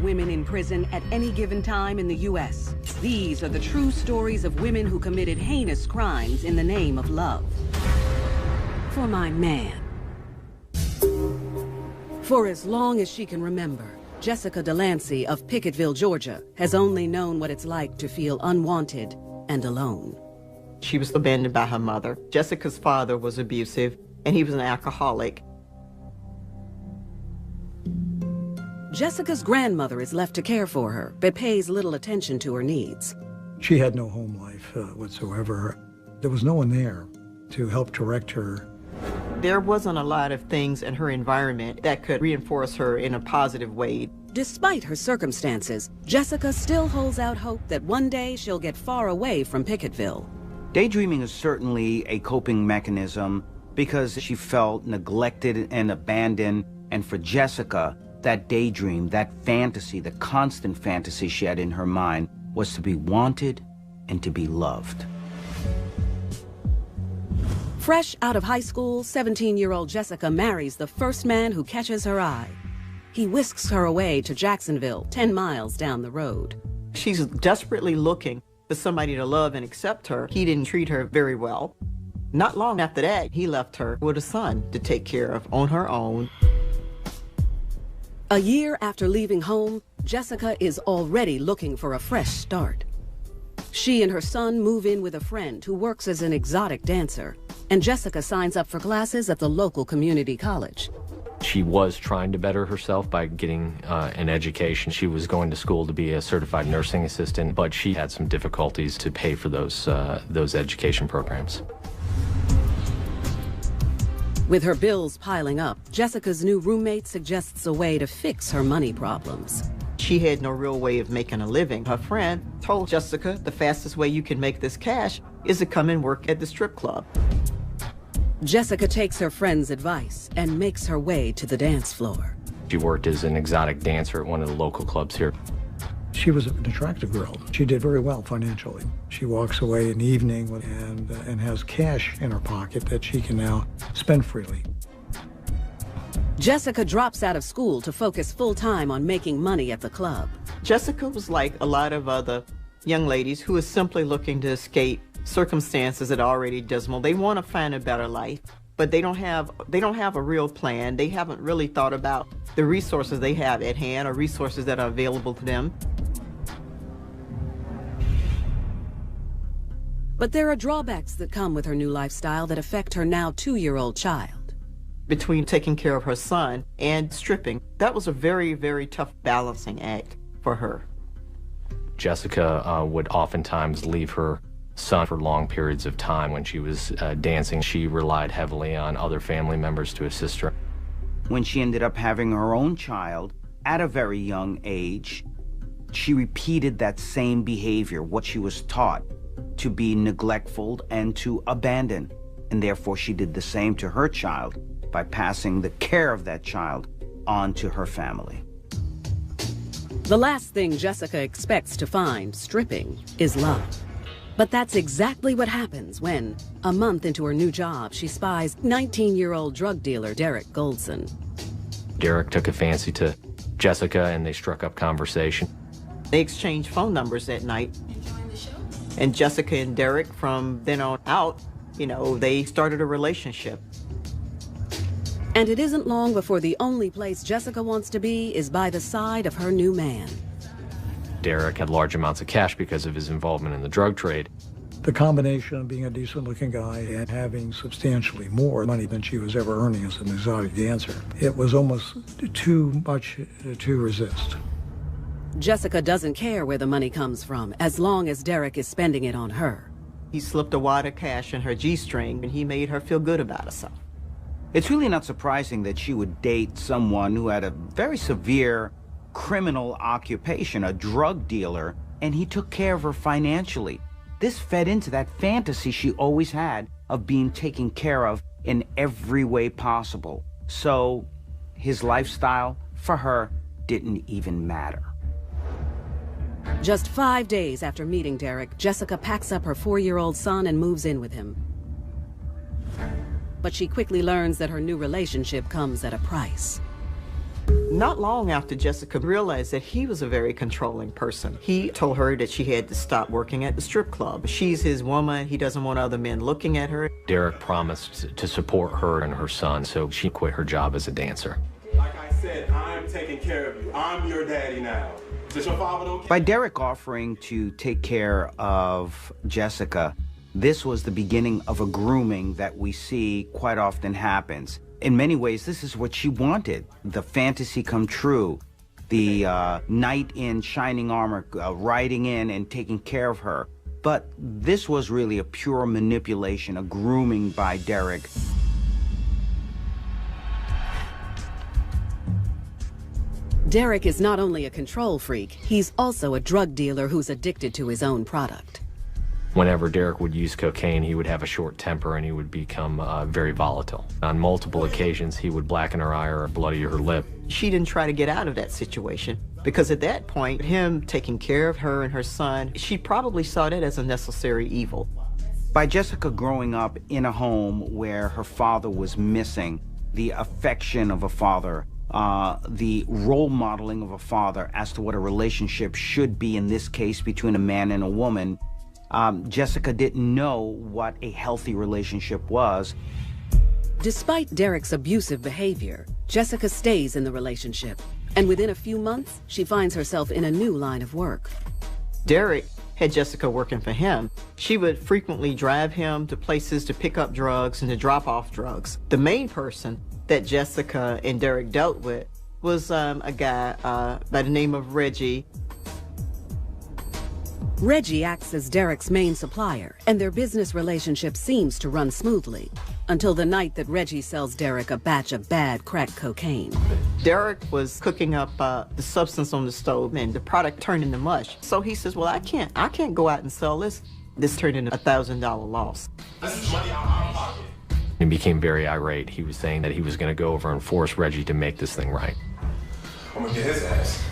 women in prison at any given time in the U.S. These are the true stories of women who committed heinous crimes in the name of love. For my man. For as long as she can remember, Jessica Delancy of Picketteville, Georgia, has only known what it's like to feel unwanted and alone. She was abandoned by her mother. Jessica's father was abusive, and he was an alcoholic. Jessica's grandmother is left to care for her, but pays little attention to her needs. She had no home life whatsoever. There was no one there to help direct her. There wasn't a lot of things in her environment that could reinforce her in a positive way. Despite her circumstances, Jessica still holds out hope that one day she'll get far away from Picketteville. Daydreaming is certainly a coping mechanism because she felt neglected and abandoned. And for Jessica, that daydream, that fantasy, the constant fantasy she had in her mind was to be wanted and to be loved. Fresh out of high school, 17-year-old Jessica marries the first man who catches her eye. He whisks her away to Jacksonville, 10 miles down the road. She's desperately looking for somebody to love and accept her. He didn't treat her very well. Not long after that, he left her with a son to take care of on her own. A year after leaving home, Jessica is already looking for a fresh start. She and her son move in with a friend who works as an exotic dancer, and Jessica signs up for classes at the local community college. She was trying to better herself by getting an education. She was going to school to be a certified nursing assistant, but she had some difficulties to pay for those education programs. With her bills piling up, Jessica's new roommate suggests a way to fix her money problems. She had no real way of making a living. Her friend told Jessica the fastest way you can make this cash is to come and work at the strip club. Jessica takes her friend's advice and makes her way to the dance floor. She worked as an exotic dancer at one of the local clubs here. She was an attractive girl. She did very well financially. She walks away in the evening and has cash in her pocket that she can now spend freely. Jessica drops out of school to focus full-time on making money at the club. Jessica was like a lot of other young ladies who are simply looking to escape circumstances that are already dismal. They want to find a better life, but they don't have a real plan. They haven't really thought about the resources they have at hand or resources that are available to them. But there are drawbacks that come with her new lifestyle that affect her now 2-year-old child. Between taking care of her son and stripping, that was a very, very tough balancing act for her. Jessica would oftentimes leave her son for long periods of time. When she was dancing, she relied heavily on other family members to assist her. When she ended up having her own child at a very young age, she repeated that same behavior, what she was taught, to be neglectful and to abandon. And therefore she did the same to her child by passing the care of that child on to her family. The last thing Jessica expects to find, stripping, is love. But that's exactly what happens when, a month into her new job, she spies 19-year-old drug dealer Derek Goldson. Derek took a fancy to Jessica and they struck up conversation. They exchanged phone numbers that night. And Jessica and Derek, from then on out, they started a relationship. And it isn't long before the only place Jessica wants to be is by the side of her new man. Derek had large amounts of cash because of his involvement in the drug trade. The combination of being a decent-looking guy and having substantially more money than she was ever earning as an exotic dancer, it was almost too much to resist. Jessica doesn't care where the money comes from, as long as Derek is spending it on her. He slipped a wad of cash in her G-string, and he made her feel good about herself. It's really not surprising that she would date someone who had a very severe criminal occupation, a drug dealer, and he took care of her financially. This fed into that fantasy she always had of being taken care of in every way possible. So his lifestyle, for her, didn't even matter. Just 5 days after meeting Derek, Jessica packs up her 4-year-old son and moves in with him. But she quickly learns that her new relationship comes at a price. Not long after Jessica realized that he was a very controlling person, he told her that she had to stop working at the strip club. She's his woman. He doesn't want other men looking at her. Derek promised to support her and her son, so she quit her job as a dancer. Like I said, I'm taking care of you. I'm your daddy now. Does your father don't care? By Derek offering to take care of Jessica, this was the beginning of a grooming that we see quite often happens. In many ways, this is what she wanted. The fantasy come true. The knight in shining armor riding in and taking care of her. But this was really a pure manipulation, a grooming by Derek. Derek is not only a control freak, he's also a drug dealer who's addicted to his own product. Whenever Derek would use cocaine, he would have a short temper and he would become very volatile. On multiple occasions, he would blacken her eye or bloody her lip. She didn't try to get out of that situation because at that point, him taking care of her and her son, she probably saw that as a necessary evil. By Jessica growing up in a home where her father was missing, the affection of a father, the role modeling of a father as to what a relationship should be, in this case between a man and a woman, Jessica didn't know what a healthy relationship was. Despite Derek's abusive behavior, Jessica stays in the relationship, and within a few months, she finds herself in a new line of work. Derek had Jessica working for him. She would frequently drive him to places to pick up drugs and to drop off drugs. The main person that Jessica and Derek dealt with was a guy by the name of Reggie. Reggie acts as Derek's main supplier, and their business relationship seems to run smoothly, until the night that Reggie sells Derek a batch of bad crack cocaine. Derek was cooking up the substance on the stove, and the product turned into mush. So he says, well, I can't go out and sell this. This turned into a $1,000 loss. This is money out of our pocket. He became very irate. He was saying that he was going to go over and force Reggie to make this thing right. I'm gonna get his ass.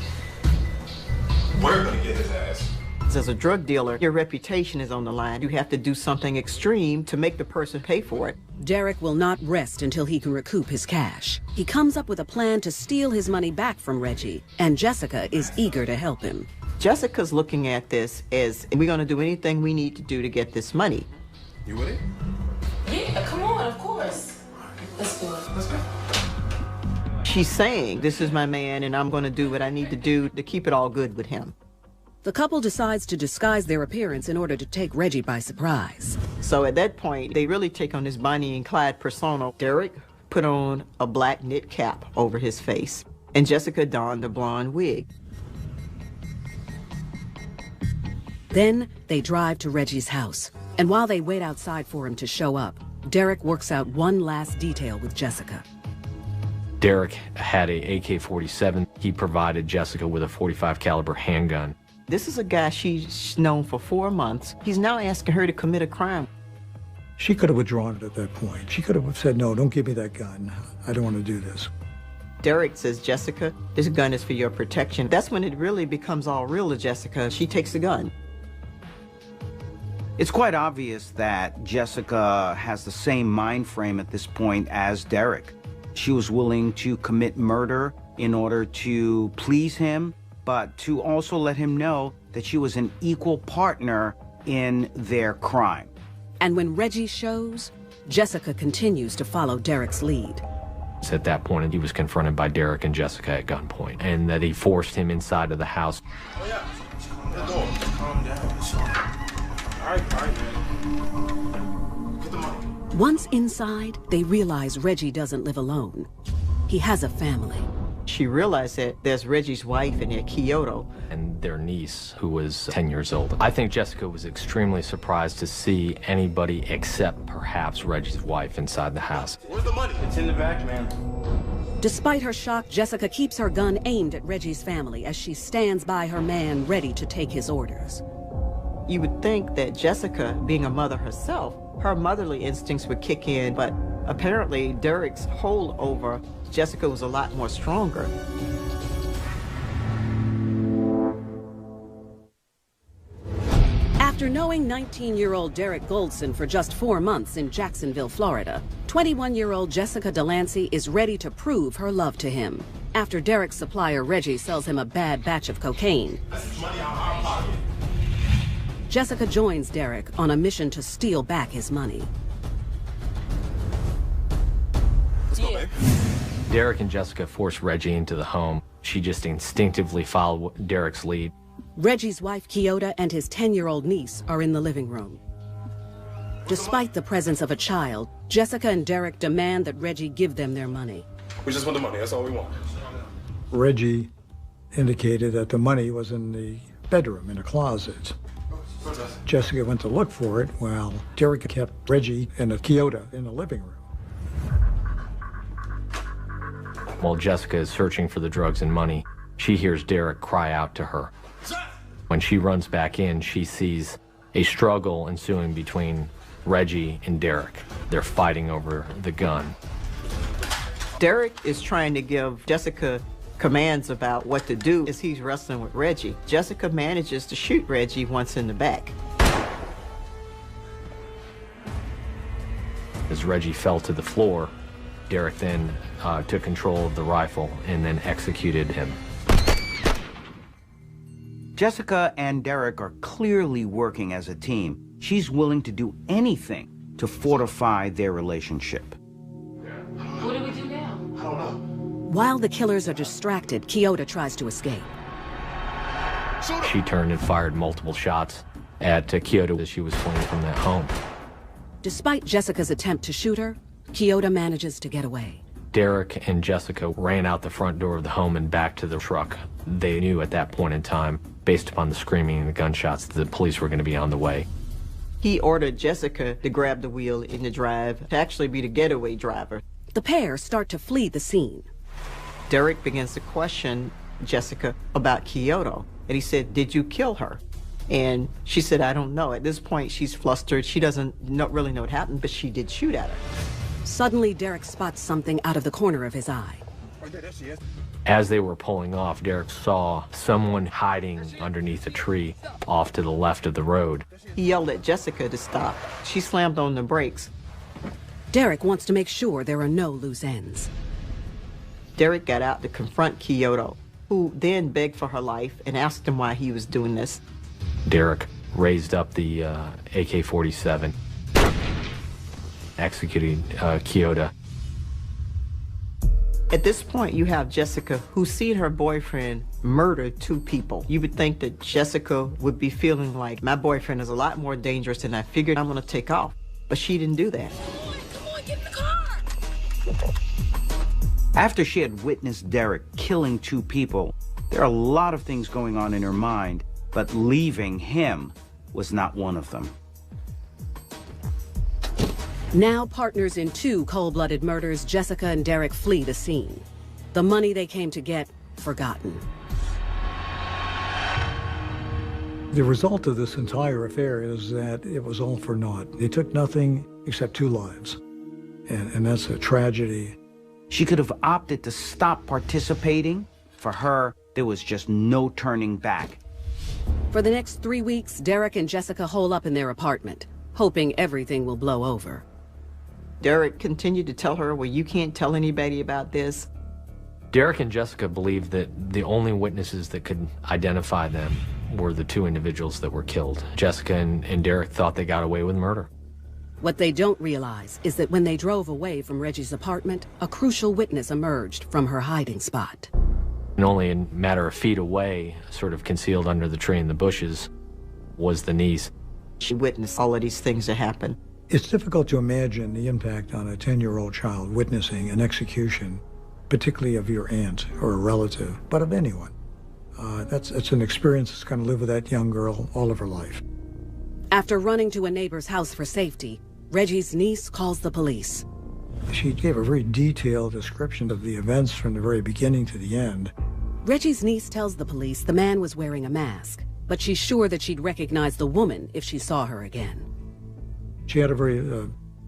We're gonna get his ass. As a drug dealer, your reputation is on the line. You have to do something extreme to make the person pay for it. Derek will not rest until he can recoup his cash. He comes up with a plan to steal his money back from Reggie, and Jessica is eager to help him. Jessica's looking at this as, we're going to do anything we need to do to get this money. You with it? Yeah, come on, of course. Let's do it. Let's go. She's saying, this is my man, and I'm going to do what I need to do to keep it all good with him. The couple decides to disguise their appearance in order to take Reggie by surprise. So at that point, they really take on this Bonnie and Clyde persona. Derek put on a black knit cap over his face, and Jessica donned a blonde wig. Then they drive to Reggie's house, and while they wait outside for him to show up, Derek works out one last detail with Jessica. Derek had a AK-47. He provided Jessica with a .45 caliber handgun. This is a guy she's known for 4 months. He's now asking her to commit a crime. She could have withdrawn it at that point. She could have said, no, don't give me that gun. I don't want to do this. Derek says, Jessica, this gun is for your protection. That's when it really becomes all real to Jessica. She takes the gun. It's quite obvious that Jessica has the same mind frame at this point as Derek. She was willing to commit murder in order to please him, but to also let him know that she was an equal partner in their crime. And when Reggie shows, Jessica continues to follow Derek's lead. At that point, he was confronted by Derek and Jessica at gunpoint, and that he forced him inside of the house. Oh, yeah. Calm down. It's all right, man. Get the money. Once inside, they realize Reggie doesn't live alone. He has a family. She realized that there's Reggie's wife in Kyoto. And their niece, who was 10 years old. I think Jessica was extremely surprised to see anybody except perhaps Reggie's wife inside the house. Where's the money? It's in the back, man. Despite her shock, Jessica keeps her gun aimed at Reggie's family as she stands by her man ready to take his orders. You would think that Jessica, being a mother herself, her motherly instincts would kick in, but apparently Derek's hold over Jessica was a lot more stronger. After knowing 19-year-old Derek Goldson for just 4 months in Jacksonville, Florida, 21-year-old Jessica Delancy is ready to prove her love to him. After Derek's supplier, Reggie, sells him a bad batch of cocaine, Jessica joins Derek on a mission to steal back his money. Let's go, babe. Derek and Jessica force Reggie into the home. She just instinctively followed Derek's lead. Reggie's wife, Kyoto, and his 10-year-old niece are in the living room. Despite the presence of a child, Jessica and Derek demand that Reggie give them their money. We just want the money. That's all we want. Reggie indicated that the money was in the bedroom, in a closet. Jessica went to look for it while Derek kept Reggie and Kyoto in the living room. While Jessica is searching for the drugs and money, she hears Derek cry out to her. When she runs back in, she sees a struggle ensuing between Reggie and Derek. They're fighting over the gun. Derek is trying to give Jessica commands about what to do as he's wrestling with Reggie. Jessica manages to shoot Reggie once in the back. As Reggie fell to the floor, Derek then took control of the rifle and then executed him. Jessica and Derek are clearly working as a team. She's willing to do anything to fortify their relationship. What do we do now? I don't know. While the killers are distracted, Kyoto tries to escape. She turned and fired multiple shots at Kyoto as she was fleeing from that home. Despite Jessica's attempt to shoot her, Kyoto manages to get away. Derek and Jessica ran out the front door of the home and back to the truck. They knew at that point in time, based upon the screaming and the gunshots, that the police were going to be on the way. He ordered Jessica to grab the wheel in the drive, to actually be the getaway driver. The pair start to flee the scene. Derek begins to question Jessica about Kyoto, and he said, "Did you kill her?" And she said, "I don't know." At this point, she's flustered. She doesn't really know what happened, but she did shoot at her. Suddenly, Derek spots something out of the corner of his eye. As they were pulling off, Derek saw someone hiding underneath a tree off to the left of the road. He yelled at Jessica to stop. She slammed on the brakes. Derek wants to make sure there are no loose ends. Derek got out to confront Kyoto, who then begged for her life and asked him why he was doing this. Derek raised up the AK-47, executing Kyoto. At this point, you have Jessica, who's seen her boyfriend murder 2 people. You would think that Jessica would be feeling like, my boyfriend is a lot more dangerous than I figured. I'm gonna take off. But she didn't do that. Come on, get in the car! After she had witnessed Derek killing 2 people, there are a lot of things going on in her mind, but leaving him was not one of them. Now partners in 2 cold-blooded murders, Jessica and Derek flee the scene. The money they came to get, forgotten. The result of this entire affair is that it was all for naught. They took nothing except 2 lives, and that's a tragedy. She could have opted to stop participating. For her, there was just no turning back. For the next 3 weeks, Derek and Jessica hole up in their apartment, hoping everything will blow over. Derek continued to tell her, well, you can't tell anybody about this. Derek and Jessica believed that the only witnesses that could identify them were the 2 individuals that were killed. Jessica and Derek thought they got away with murder. What they don't realize is that when they drove away from Reggie's apartment, a crucial witness emerged from her hiding spot. And only a matter of feet away, sort of concealed under the tree in the bushes, was the niece. She witnessed all of these things that happened. It's difficult to imagine the impact on a 10-year-old child witnessing an execution, particularly of your aunt or a relative, but of anyone. It's an experience that's going to live with that young girl all of her life. After running to a neighbor's house for safety, Reggie's niece calls the police. She gave a very detailed description of the events from the very beginning to the end. Reggie's niece tells the police the man was wearing a mask, but she's sure that she'd recognize the woman if she saw her again. She had a very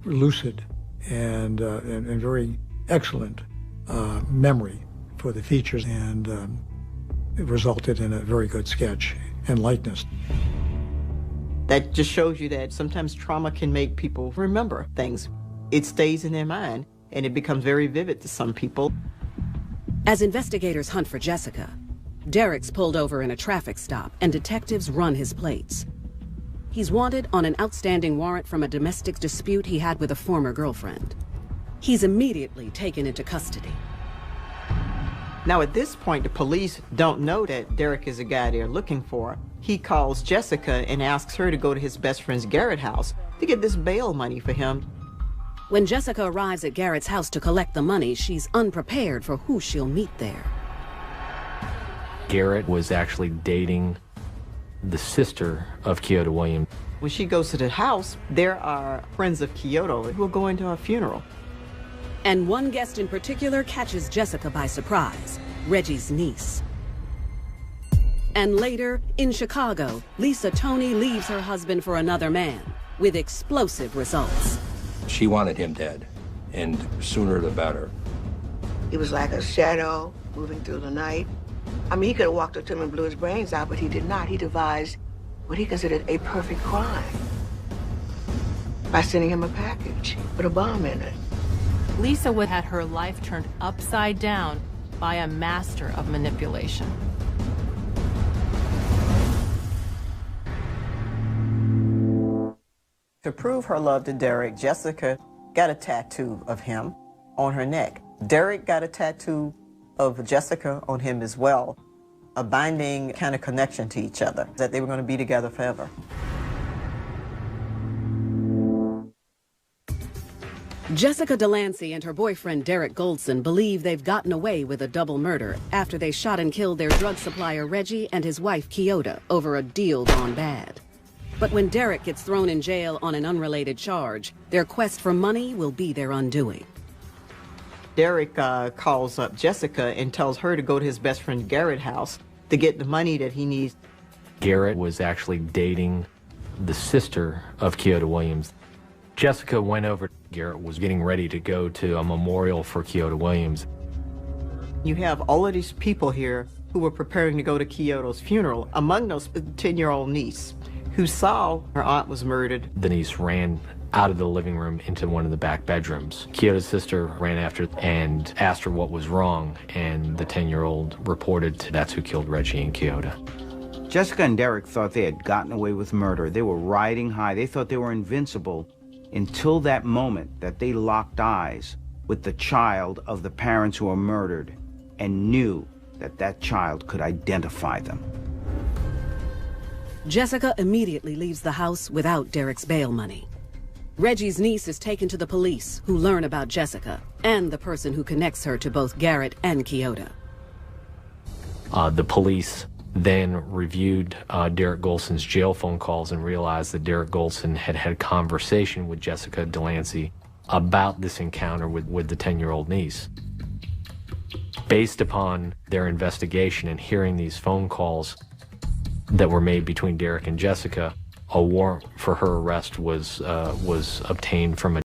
lucid and very excellent memory for the features, and it resulted in a very good sketch and likeness. That just shows you that sometimes trauma can make people remember things. It stays in their mind, and it becomes very vivid to some people. As investigators hunt for Jessica, Derek's pulled over in a traffic stop and detectives run his plates. He's wanted on an outstanding warrant from a domestic dispute he had with a former girlfriend. He's immediately taken into custody. Now at this point, the police don't know that Derek is the guy they're looking for. He calls Jessica and asks her to go to his best friend's Garrett house to get this bail money for him. When Jessica arrives at Garrett's house to collect the money, she's unprepared for who she'll meet there. Garrett was actually dating the sister of Kyoto Williams. When she goes to the house, there are friends of Kyoto who are going to her funeral. And one guest in particular catches Jessica by surprise, Reggie's niece. And later, in Chicago, Lisa Tony leaves her husband for another man, with explosive results. She wanted him dead, and sooner the better. He was like a shadow moving through the night. I mean, he could have walked up to him and blew his brains out, but he did not. He devised what he considered a perfect crime by sending him a package with a bomb in it. Lisa would have had her life turned upside down by a master of manipulation. To prove her love to Derek, Jessica got a tattoo of him on her neck. Derek got a tattoo of Jessica on him as well, a binding kind of connection to each other, that they were going to be together forever. Jessica Delancy and her boyfriend Derek Goldson believe they've gotten away with a double murder after they shot and killed their drug supplier Reggie and his wife Kyoto over a deal gone bad. But when Derek gets thrown in jail on an unrelated charge, their quest for money will be their undoing. Derek calls up Jessica and tells her to go to his best friend Garrett's house to get the money that he needs. Garrett was actually dating the sister of Kyoto Williams. Jessica went over. Garrett was getting ready to go to a memorial for Kyoto Williams. You have all of these people here who were preparing to go to Kyoto's funeral, among those 10-year-old niece who saw her aunt was murdered. The niece ran out of the living room into one of the back bedrooms. Kyoto's sister ran after and asked her what was wrong, and the 10-year-old reported that's who killed Reggie and Kyoto. Jessica and Derek thought they had gotten away with murder. They were riding high. They thought they were invincible until that moment that they locked eyes with the child of the parents who were murdered and knew that that child could identify them. Jessica immediately leaves the house without Derek's bail money. Reggie's niece is taken to the police, who learn about Jessica and the person who connects her to both Garrett and Kyoto. The police then reviewed Derek Golson's jail phone calls and realized that Derek Golson had had a conversation with Jessica Delancy about this encounter with the 10-year-old niece. Based upon their investigation and hearing these phone calls that were made between Derek and Jessica, a warrant for her arrest was obtained from a